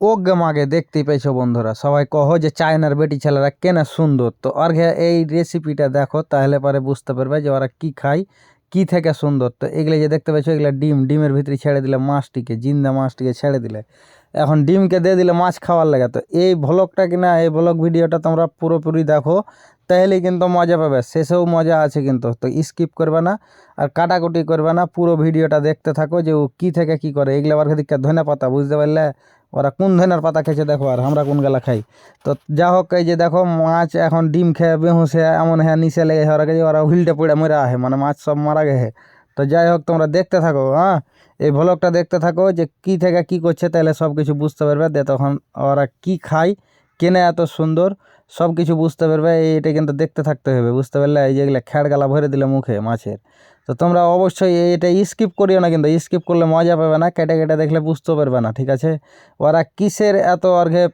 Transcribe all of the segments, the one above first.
ওগে মাগে দেখতেই পেয়েছো বন্ধুরা, সবাই কহো যে চায়নার বেটি ছেলেরা কেন সুন্দর। তো আগে এই রেসিপিটা দেখো, তাহলে পরে বুঝতে পারবে যে ওরা কি খায়, কি থেকে সুন্দর। তো এগুলো যে দেখতে পাচ্ছ, এগুলো ডিমের ভিতরে ছেড়ে দিলে মাছটিকে, জিন্দা মাছটিকে ছেড়ে দিলে, এখন ডিমকে দিয়ে দিলে মাছ খাওয়ার লাগে। তো এই ভ্লগটা কিনা, এই ভ্লগ ভিডিওটা তোমরা পুরোপুরি দেখো, তাহলেই কিন্তু মজা পাবে। শেষেও মজা আছে কিন্তু, তো স্কিপ করবে না আর কাটাকুটি করবে না, পুরো ভিডিওটা দেখতে থাকো যে ও কী থেকে কী করে। এগুলো আবার দিকে ধনে পাতা, বুঝতে পারলে ওরা কোন ধনের পাতা খেয়েছে দেখো, আর আমরা কোন গেলা খাই। তো যা হোক, এই যে দেখো মাছ এখন ডিম খেয়ে বেহুসে এমন হ্যাঁ নিচে লেগে ওরা গেছে, ওরা উল্টে পড়ে মরে আহে, মানে মাছ সব মারা গেছে। তো যাই হোক, তোমরা দেখতে থাকো, হ্যাঁ এই ভ্লগটা দেখতে থাকো যে কী থেকে কী করছে, তাহলে সব কিছু বুঝতে পারবে। দে তখন ওরা কি খায়, কেনে এত সুন্দর, সব কিছু বুঝতে পারবে। এইটা কিন্তু দেখতে থাকতে হবে, বুঝতে পারলে। এই যেগুলো খ্যাড় গালা ভরে দিলে মুখে মাছের, তো তোমরা অবশ্যই এটা স্কিপ করিও না, কিন্তু স্কিপ করলে মজা পাবে না, কেটে কেটে দেখলে বুঝতে পারবে না, ঠিক আছে। ওরা কিসের এত অর্ঘে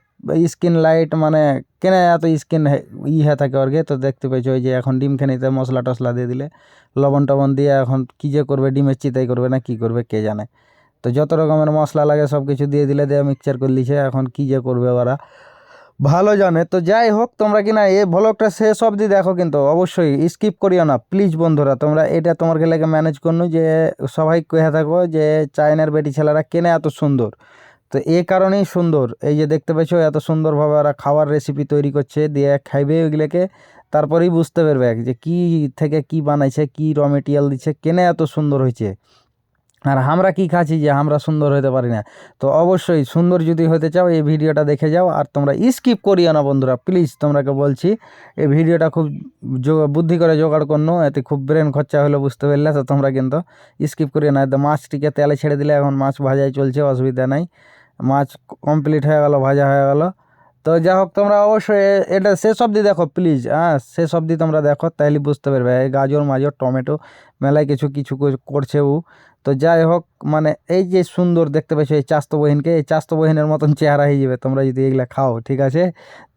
স্কিন লাইট, মানে কেন এত স্কিন হয়ে থাকে অর্ঘে। তো দেখতে পেয়েছো ওই যে এখন ডিম খেনিতে মশলা টশলা দিয়ে দিলে, লবণ টবণ দিয়ে এখন কী যে করবে, ডিমের চিতাই করবে না কি করবে কে জানে। তো যত রকমের মশলা লাগে সব কিছু দিয়ে দিলে, দিয়ে মিক্সচার করে দিছে, এখন কী যে করবে ওরা ভালো জানে। তো যাই হোক, তোমরা কিনা এই ভ্লগটা শেষ অবধি দেখো, কিন্তু অবশ্যই স্কিপ করিও না প্লিজ বন্ধুরা। তোমরা এটা তোমার লেগে ম্যানেজ করনো যে সবাই কয়ে থাকো যে চায়নার বেটি ছেলেরা কেনে এত সুন্দর। তো এই কারণেই সুন্দর, এই যে দেখতে পেয়েছো এত সুন্দরভাবে ওরা খাওয়ার রেসিপি তৈরি করছে, দিয়ে খাইবে ওইগুলোকে, তারপরেই বুঝতে পারবে যে কী থেকে কি বানাইছে, কি র মেটেরিয়াল দিচ্ছে, কেনে এত সুন্দর হয়েছে। আর আমরা কি খাচ্ছি যে আমরা সুন্দর হতে পারি না। তো অবশ্যই সুন্দর যদি হতে চাও এই ভিডিওটা দেখে যাও, আর তোমরা স্কিপ করিও না বন্ধুরা প্লিজ। তোমরাকে বলছি এই ভিডিওটা খুব বুদ্ধি করে জোগাড় করনো, এতে খুব ব্রেন খরচা হলো, বুঝতে পারলে। তো তোমরা কিন্তু স্কিপ করিও না। মাছটিকে তেলে ছেড়ে দিলে, এখন মাছ ভাজাই চলছে, অসুবিধা নাই, মাছ কমপ্লিট হয়ে গেল, ভাজা হয়ে গেল। তো যা হোক, তোমরা অবশ্যই এটা শেষ অবধি দেখো প্লিজ, হ্যাঁ শেষ অবধি তোমরা দেখো, তাহলে বুঝতে পারবে। এই গাজর মাজর টমেটো মেলায় কিছু কিছু করছে ও। তো যাই হোক, মানে এই যে সুন্দর দেখতে পাচ্ছ এই চাস্তো বহিনকে, এই চাস্তো বহিনের মতন চেহারা হয়ে যাবে তোমরা যদি এগুলা খাও, ঠিক আছে।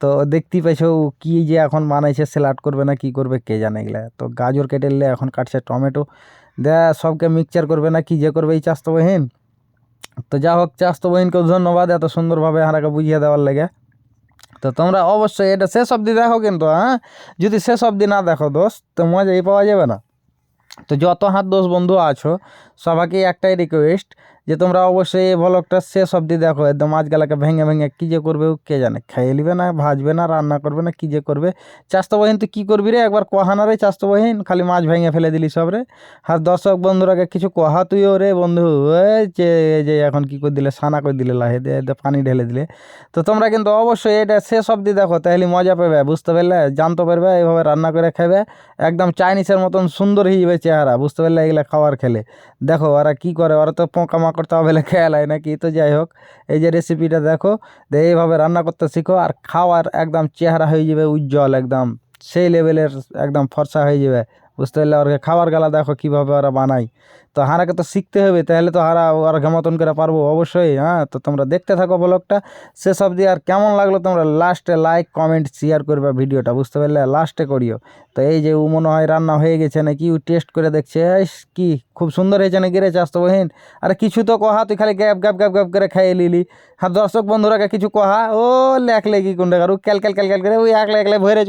তো দেখতেই পাইছো কি যে এখন বানাইছে, স্যালাড করবে না কি করবে কে জানে এগুলা। তো গাজর কেটে নিলে, এখন কাটছে টমেটো, দেয়া সবকে মিক্সচার করবে না কি যে করবে এই চাস্তো বহিন। তো যা হোক, চাস্তো বহিনকেও ধন্যবাদ এত সুন্দরভাবে হারাকে বুঝিয়ে দেওয়ার লেগে। তো তোমরা অবশ্যই এটা শেষ অবধি দেখো কিন্তু, হ্যাঁ যদি শেষ অবধি না দেখো দোস্ত, তো মজাই পাওয়া যাবে না। তো যত হাত দোষ বন্ধু আছো, সবাইকে একটাই রিকোয়েস্ট যে তোমরা অবশ্যই এই ভ্লগটা শেষ অবধি দেখো, একদম মাছগুলাকে ভেঙে ভেঙে কী যে করবে কে জানে, খেয়ে নিবে না ভাজবে না রান্না করবে না কী যে করবে। চাস্তো বহিন তুই কী করবি রে, একবার কহানা রে চাস্তো বহিন, খালি মাছ ভেঙে ফেলে দিলি সব রে। আর দর্শক বন্ধুরাকে কিছু কহা তুইও রে বন্ধু, এই যে এখন কী করে দিলে, সানা করে দিলে লাহে দিয়ে পানি ঢেলে দিলে। তো তোমরা কিন্তু অবশ্যই এটা শেষ অবধি দেখো, তাহলে মজা পাবে, বুঝতে পারলে, জানতে পারবে, এইভাবে রান্না করে খাবে, একদম চাইনিজের মতন সুন্দর হয়ে যাবে চেহারা, বুঝতে পারলে এগুলা খাবার খেলে। দেখো ওরা কি করে, ওরা তো পোকা মাকড় তা বেলে খেয়ালায় নাকি। তো যাই হোক, এই যে রেসিপিটা দেখো, এইভাবে রান্না করতে শিখো, আর খাওয়ার একদম চেহারা হয়ে যাবে উজ্জ্বল, একদম সেই লেভেলের, একদম ফর্সা হয়ে যাবে, বুঝতে পারলে। ওর খাবার গালা দেখো কীভাবে ওরা বানায়। তো হারাকে তো শিখতে হবে, তাহলে তো হারা ওর মতন করে পারবো অবশ্যই। হ্যাঁ তো তোমরা দেখতে থাকো ব্লগটা শেষ অবধি। আর কেমন লাগলো তোমরা লাস্টে লাইক কমেন্ট শেয়ার করবে ভিডিওটা, বুঝতে পারলে, লাস্টে করিও। তো এই যে ও মনে হয় রান্না হয়ে গেছে নাকি, ও টেস্ট করে দেখছে, কি খুব সুন্দর হয়েছে নাকি রে চাস্তো বহিন। আরে কিছু তো কহা, তুই খালি গ্যাপ গ্যাপ গ্যাপ গ্যাপ করে খাইয়ে লিলি। আর দর্শক বন্ধুরাকে কিছু কহা, ও লেখ লেগি কোনটা ও ক্যাল ক্যাল ক্যাল ক্যাল করে ওই একলা একলা ভরে